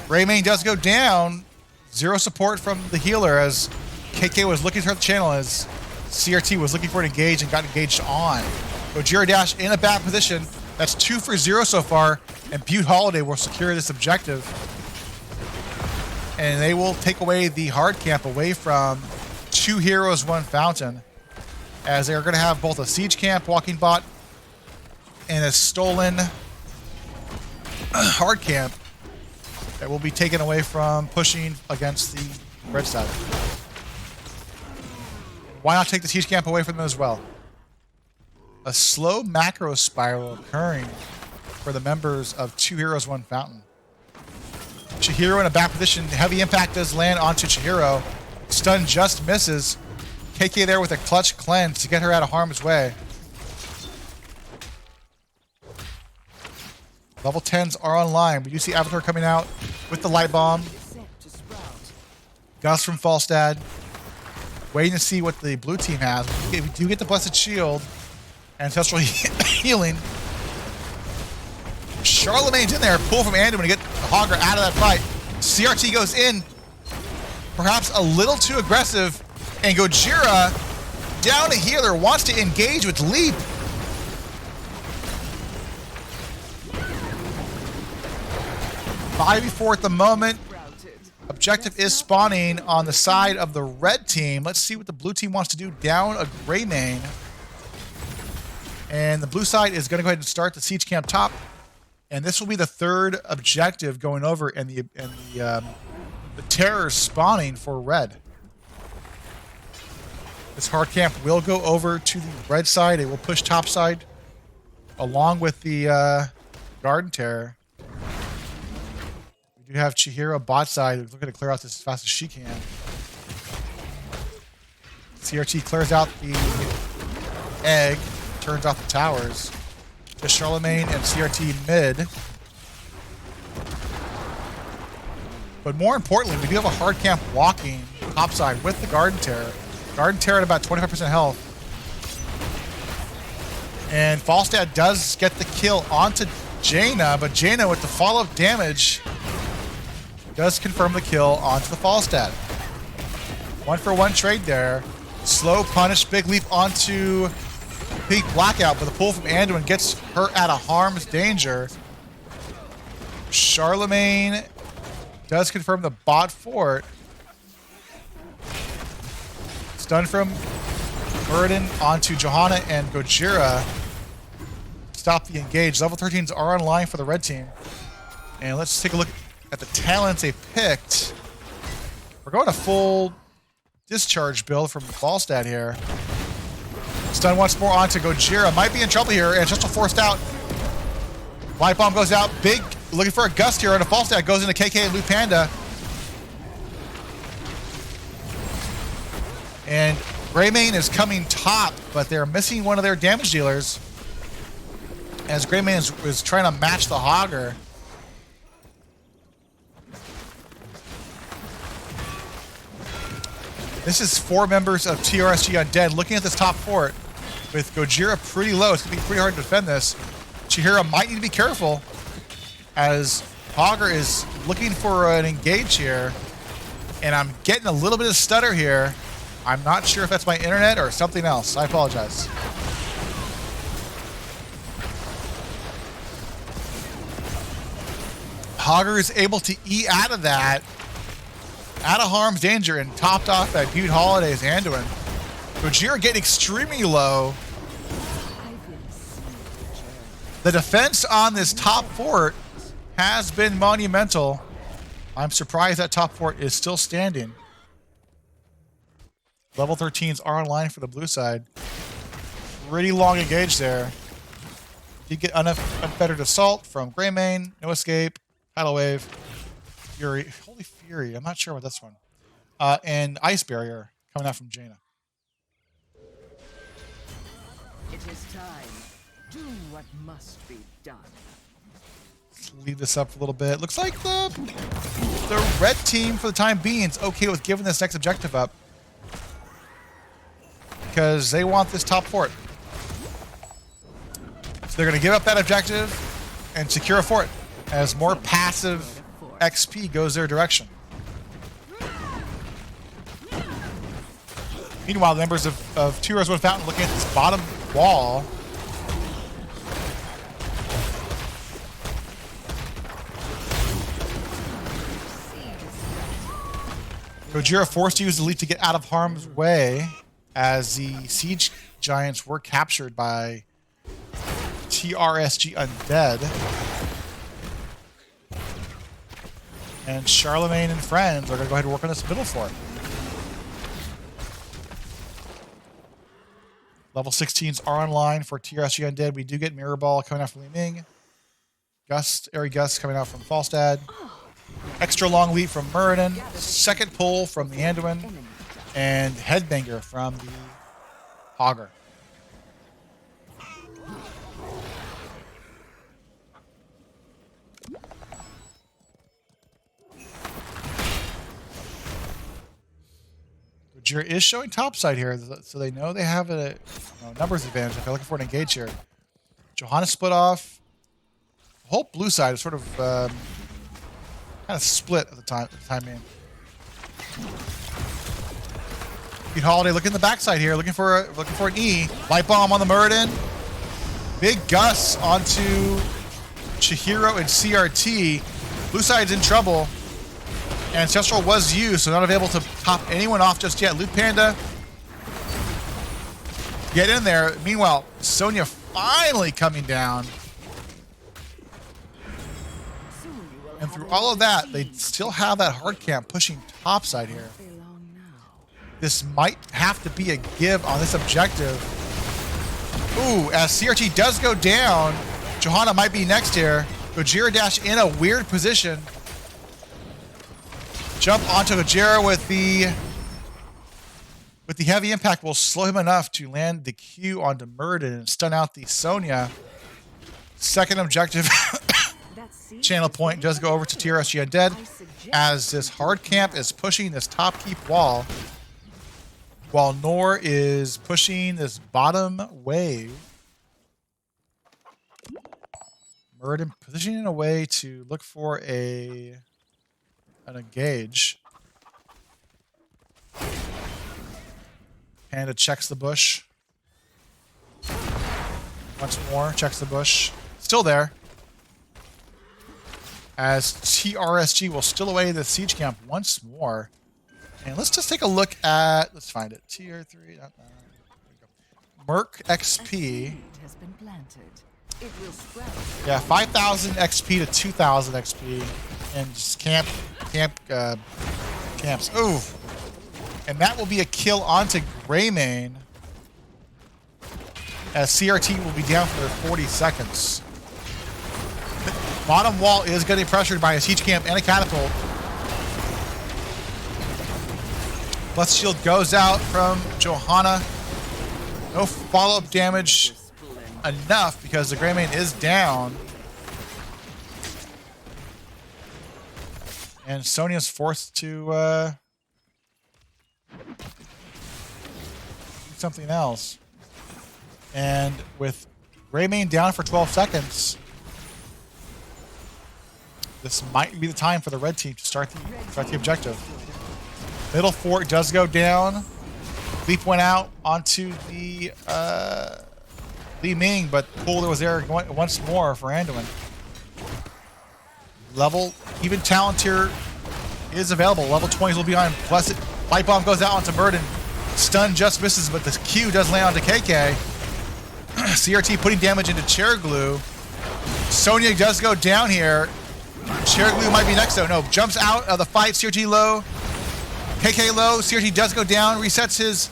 Greymane does go down. 0 support from the healer as KK was looking to start the channel as CRT was looking for an engage and got engaged on. Gojira Dash in a bad position. That's 2 for 0 so far, and Butte Holiday will secure this objective. And they will take away the hard camp away from 2 heroes, 1 fountain, as they're going to have both a siege camp walking bot and a stolen hard camp that will be taken away from pushing against the red side. Why not take the siege camp away from them as well? A slow macro spiral occurring for the members of 2 heroes, 1 fountain. Chihiro in a back position. Heavy impact does land onto Chihiro. Stun just misses. KK there with a clutch cleanse to get her out of harm's way. Level 10s are online. We do see Avatar coming out with the light bomb. Gus from Falstad. Waiting to see what the blue team has. We do get the Blessed Shield. Ancestral healing. Charlemagne's in there. Pull from Anduin to get the Hogger out of that fight. CRT goes in. Perhaps a little too aggressive. And Gojira, down a healer, wants to engage with Leap. Five before at the moment. Objective is spawning on the side of the red team. Let's see what the blue team wants to do. Down a Greymane. And the blue side is going to go ahead and start the siege camp top. And this will be the 3rd objective going over, and the terror spawning for red. This hard camp will go over to the red side. It will push top side along with the garden terror. We do have Chihiro bot side who's looking to clear out this as fast as she can. CRT clears out the egg, turns off the towers. Just Charlemagne and CRT mid. But more importantly, we do have a hard camp walking topside with the Garden Terror. Garden Terror at about 25% health. And Falstad does get the kill onto Jaina, but Jaina with the follow-up damage does confirm the kill onto the Falstad. 1-for-1 trade there. Slow punish, big leap onto Peak Blackout, but the pull from Anduin gets her out of harm's danger. Charlemagne does confirm the bot fort. Stun from Burden onto Johanna and Gojira. Stop the engage. Level 13s are online for the red team. And let's take a look at the talents they picked. We're going a full discharge build from Falstad here. Stun once more onto Gojira. Might be in trouble here. Ancestral forced out. Light bomb goes out. Big looking for a gust here. And a Falstad goes into KK and Blue Panda. And Greymane is coming top, but they're missing one of their damage dealers. As Greymane is trying to match the Hogger. This is 4 members of TRSG Undead looking at this top fort. With Gojira pretty low, it's going to be pretty hard to defend this. Chihiro might need to be careful as Hogger is looking for an engage here. And I'm getting a little bit of stutter here. I'm not sure if that's my internet or something else. I apologize. Hogger is able to eat out of that, out of harm's danger, and topped off that Butte Holiday's Anduin. Gojira getting extremely low. The defense on this top fort has been monumental. I'm surprised that top fort is still standing. Level 13s are online for the blue side. Pretty long engage there. You get unfettered assault from Greymane, no escape, tidal wave, Fury, holy Fury. I'm not sure about this one. And ice barrier coming out from Jaina. It is time. Do what must be done. Let's leave this up a little bit. Looks like the red team, for the time being, is okay with giving this next objective up. Because they want this top fort. So they're going to give up that objective and secure a fort as more passive XP goes their direction. Meanwhile, the members of 2 Rose 1 Fountain looking at this bottom wall. Gojira forced to use the leap to get out of harm's way as the siege giants were captured by TRSG Undead. And Charlemagne and friends are going to go ahead and work on this middle fort. Level 16s are online for TRSG Undead. We do get Mirror Ball coming out from Li Ming. Gust, Airy Gust coming out from Falstad. Extra long leap from Muradin. Second pull from the Anduin. And Headbanger from the Hogger. Gojira is showing topside here, so they know they have a numbers advantage. If they're looking for an engage here. Johanna split off. The whole blue side is sort of kind of split at the time being. Pete Holiday looking at the backside here, looking for an E. Light bomb on the Muradin. Big Gus onto Chihiro and CRT. Blue side's in trouble. Ancestral was used, so not able to top anyone off just yet. Loot Panda, get in there. Meanwhile, Sonya finally coming down. And through all of that, they still have that hard camp pushing topside here. This might have to be a give on this objective. Ooh, as CRT does go down, Johanna might be next here. Gojira dash in a weird position. Jump onto Gojira with the heavy impact will slow him enough to land the Q onto Muradin and stun out the Sonya. Second objective channel point does go over to TRSG Undead as this hard camp is pushing this top keep wall while Nor is pushing this bottom wave. Muradin positioning in a way to look for an engage. Panda checks the bush. Once more, checks the bush. Still there. As TRSG will still away the siege camp once more. And let's just take a look at, let's find it. Tier 3. Merc XP. Yeah, 5,000 XP to 2,000 XP. And just camps. Ooh. And that will be a kill onto Greymane. As CRT will be down for 40 seconds. Bottom wall is getting pressured by a siege camp and a catapult. Blessed Shield goes out from Johanna. No follow-up damage enough because the Greymane is down. And Sonya's forced to do something else. And with Greymane down for 12 seconds, this might be the time for the red team to start the objective. Middle fort does go down. Leap went out onto the Li Ming, but Polar was there once more for Anduin. Level, even talent tier is available. Level 20s will be on. Blessed Light Bomb goes out onto Muradin. Stun just misses, but the Q does land onto KK. CRT putting damage into Chair Glue. Sonya does go down here. Chair Glue might be next though. No, jumps out of the fight. CRT low. KK low. CRT does go down. Resets his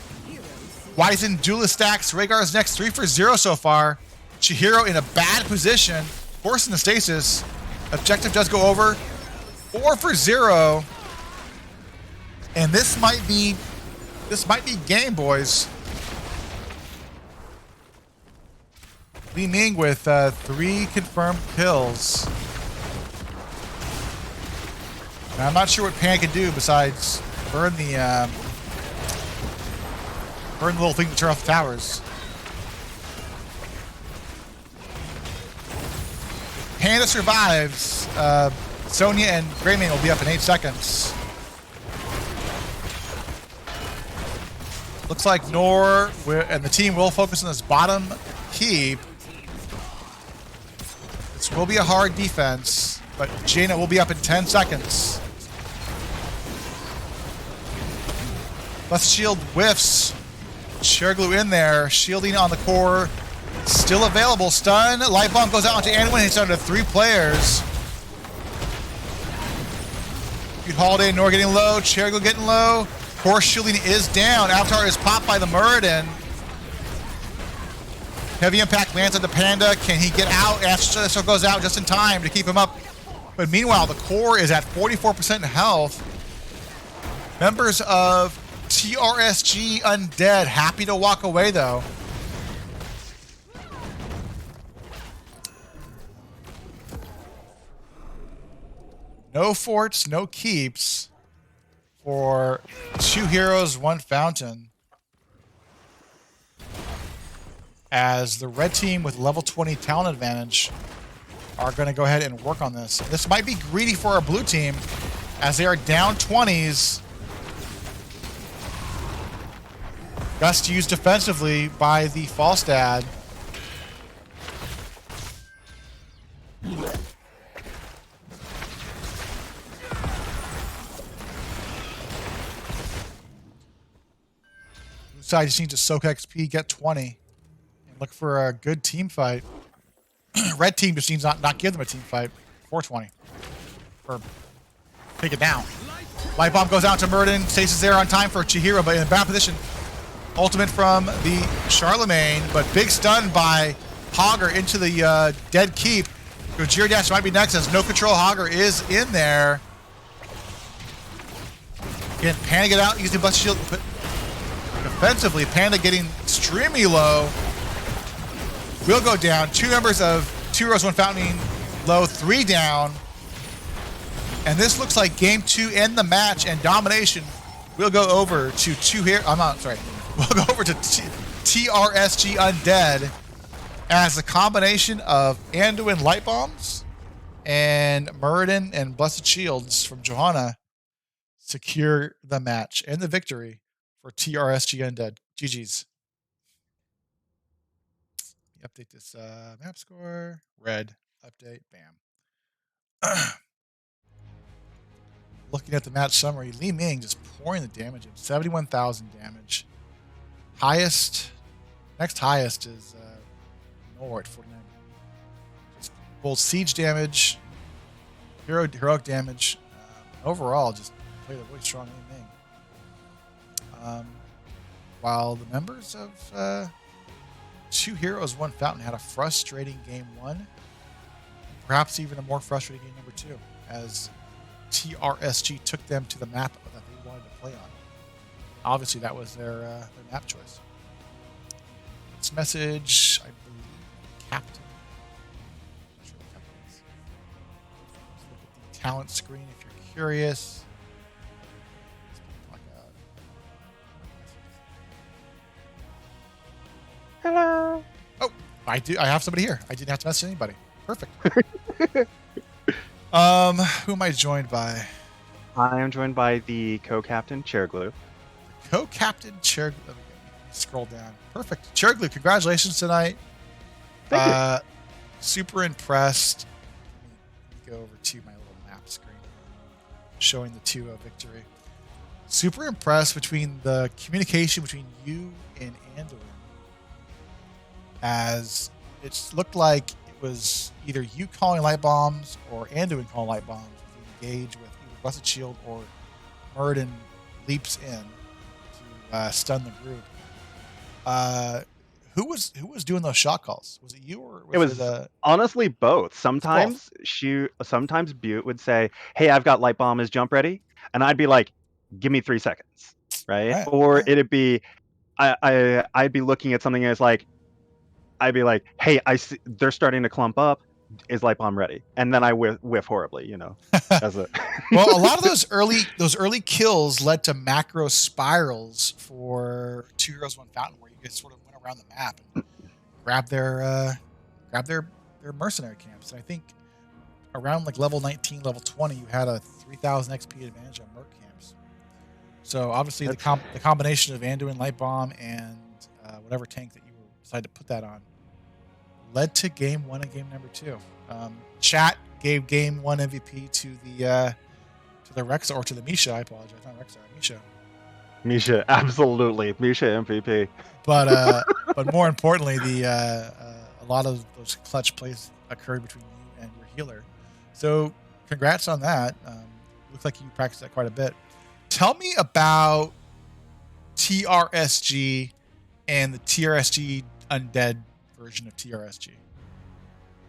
Wizen Duelist stacks. Rhaegar's next 3 for 0 so far. Chihiro in a bad position. Forcing the stasis. Objective does go over. 4 for 0. And this might be game, boys. Li Ming with 3 confirmed kills. Now, I'm not sure what Pan can do besides burn the little thing to turn off the towers. Panda survives. Sonya and Greymane will be up in 8 seconds. Looks like Nor and the team will focus on this bottom keep. This will be a hard defense, but Jaina will be up in 10 seconds. Bust shield whiffs. Cherglue in there, shielding on the core. Still available. Stun. Light bomb goes out onto Anduin. He's down to 3 players. Good Holiday and Nor getting low. Cherglue getting low. Core shielding is down. Avatar is popped by the Muradin. Heavy impact lands on the Panda. Can he get out? Astro goes out just in time to keep him up. But meanwhile, the core is at 44% health. Members of TRSG Undead happy to walk away though. No forts, no keeps for 2 heroes, 1 fountain. As the red team with level 20 talent advantage are going to go ahead and work on this. This might be greedy for our blue team as they are down 20s. Gust used defensively by the Falstad. Side just needs to soak XP, get 20, and look for a good team fight. Red team just needs not give them a team fight. 420. Or take it down. Light bomb goes out to Muradin. Stasis there on time for Chihiro, but in a bad position. Ultimate from the Charlemagne, but big stun by Hogger into the dead keep. Gojira Dash might be next as no control. Hogger is in there. Again, Panda get out using Blessed Shield. But defensively, Panda getting extremely low. Will go down. 2 members of 2 Heroes, 1 Fountain low, 3 down. And this looks like game 2 and the match, and domination will go over to 2 here. I'm not sorry. We'll go over to TRSG Undead as a combination of Anduin light bombs and Muradin and Blessed Shields from Johanna secure the match and the victory for TRSG Undead. GG's. Update this map score. Red. Update. Bam. Looking at the match summary, Li Ming just pouring the damage in. 71,000 damage. Next highest is Nor at 49. Just both siege damage, heroic damage. Overall, just played a really strong Li Ming. While the members of 2 Heroes, 1 Fountain had a frustrating game 1, perhaps even a more frustrating game number 2, as TRSG took them to the map that they wanted to play on. Obviously, that was their map choice. This message, I believe, Captain. I'm not sure what Captain is. Let's look at the talent screen if you're curious. Hello. Oh, I have somebody here. I didn't have to message anybody. Perfect. Who am I joined by? I am joined by the co-captain, Cherglue. Co-captain Cherglue. Let me scroll down. Perfect. Cherglue, congratulations tonight. Thank you. Super impressed. Let me go over to my little map screen showing the 2-0 victory. Super impressed between the communication between you and Anduin, as it looked like it was either you calling light bombs or Anduin calling light bombs. You engage with either Blessed Shield or Muradin leaps in to stun the group. Who was doing those shot calls? Was it you or was it honestly both. Sometimes sometimes Butte would say, "Hey, I've got light bomb. Is jump ready?" And I'd be like, "Give me 3 seconds," right? Or it'd be, I'd be looking at something and it's like, I'd be like, "Hey, I see they're starting to clump up. Is light bomb ready?" And then I whiff horribly, you know. As a well, a lot of those early kills led to macro spirals for 2 Heroes, 1 Fountain, where you guys sort of went around the map and grabbed their mercenary camps. And I think around like level 19, level 20, you had a 3,000 XP advantage on merc camps. So obviously the combination of Anduin light bomb and whatever tank that you decided to put that on led to game 1 and game number 2. Chat gave game 1 MVP to the Rexa, or to the Misha. I apologize, not Rexa, Misha. Misha, absolutely. Misha MVP. But more importantly, a lot of those clutch plays occurred between you and your healer. So congrats on that. Looks like you practiced that quite a bit. Tell me about TRSG and the TRSG Undead version of TRSG,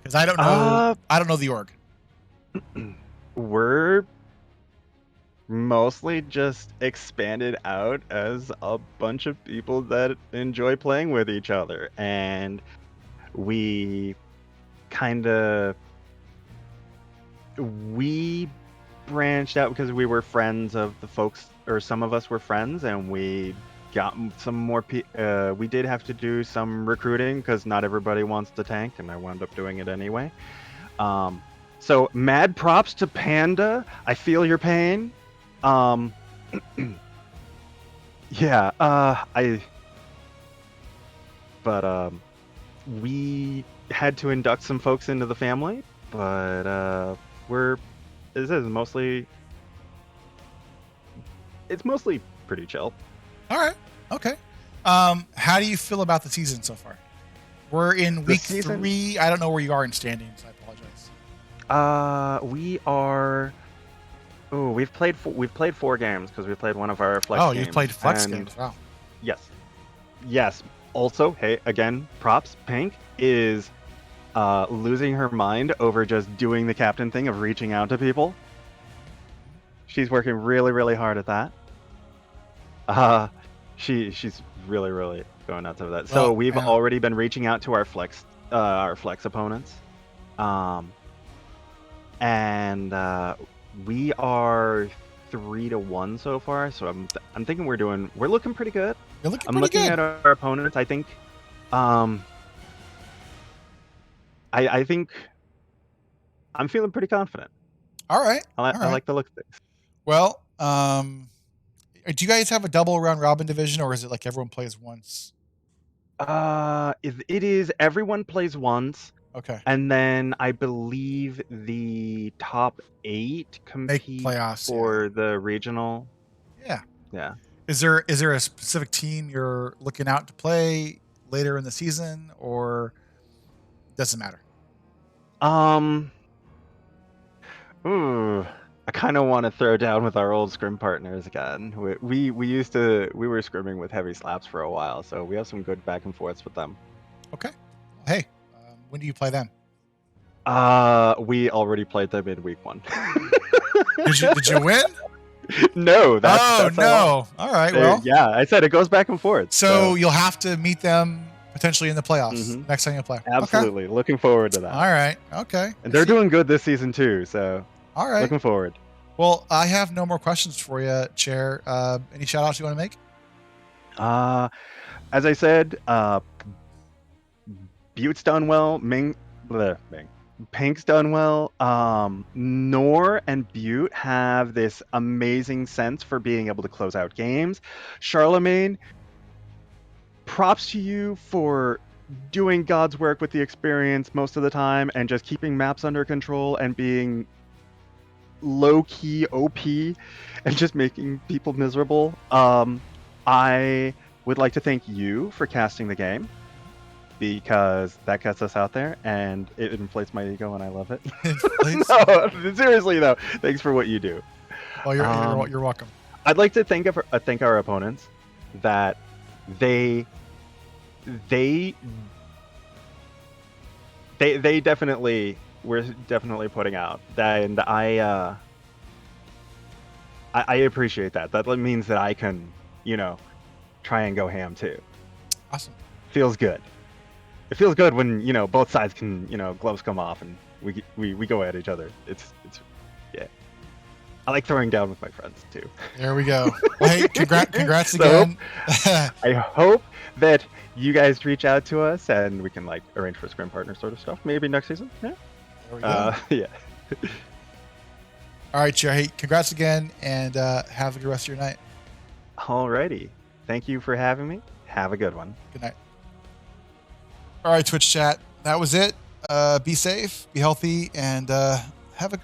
because I don't know the org. We're mostly just expanded out as a bunch of people that enjoy playing with each other, and we branched out because we were friends of the folks, or some of us were friends, and we got some more we did have to do some recruiting because not everybody wants to tank, and I wound up doing it anyway. So mad props to Panda. I feel your pain. Yeah, we had to induct some folks into the family, but it's mostly pretty chill. All right. Okay. How do you feel about the season so far? We're in week 3. I don't know where you are in standings. I apologize. We are. Oh, we've played 4 games because we played one of our flex games. Oh, you've played flex games. Wow. Yes. Also, hey, again, props. Pink is losing her mind over just doing the captain thing of reaching out to people. She's working really, really hard at that. She's really, really going nuts over that. So we've already been reaching out to our flex opponents, and we are 3-1 so far. So I'm thinking we're looking pretty good. You're looking I'm pretty looking good. at our opponents. I think, I think I'm feeling pretty confident. All right. I like the look of things. Well, do you guys have a double round robin division, or is it like everyone plays once? It is everyone plays once. Okay. And then I believe the top 8 compete playoffs for the regional. Yeah. Is there a specific team you're looking out to play later in the season, or doesn't matter? I kind of want to throw down with our old scrim partners again. We were scrimming with heavy slaps for a while, so we have some good back and forths with them. Okay. Hey, when do you play them? We already played them in week 1. Did you win? No. That's no. All right. Well, yeah, I said it goes back and forth. So you'll have to meet them potentially in the playoffs next time you play. Absolutely. Okay. Looking forward to that. All right. Okay. And they're doing good this season too, so all right. Looking forward. Well, I have no more questions for you, Chair. Any shout outs you want to make? As I said, Butte's done well. Pink's done well. Nor and Butte have this amazing sense for being able to close out games. Charlemagne, props to you for doing God's work with the experience most of the time and just keeping maps under control and being low-key OP and just making people miserable. I would like to thank you for casting the game, because that gets us out there and it inflates my ego and I love it. No, seriously though, thanks for what you do. Well, you're welcome. I'd like to thank our opponents that they definitely were putting out, and I appreciate that. That means that I can, try and go ham too. Awesome. Feels good. It feels good when both sides can gloves come off and we go at each other. It's yeah. I like throwing down with my friends too. There we go. Well, hey, congrats again. I hope that you guys reach out to us and we can arrange for scrim partner sort of stuff maybe next season. Yeah. There we go. Yeah. All right, Chair. Hey, congrats again, and have a good rest of your night. Alrighty. Thank you for having me. Have a good one. Good night. All right, Twitch chat. That was it. Be safe, be healthy, and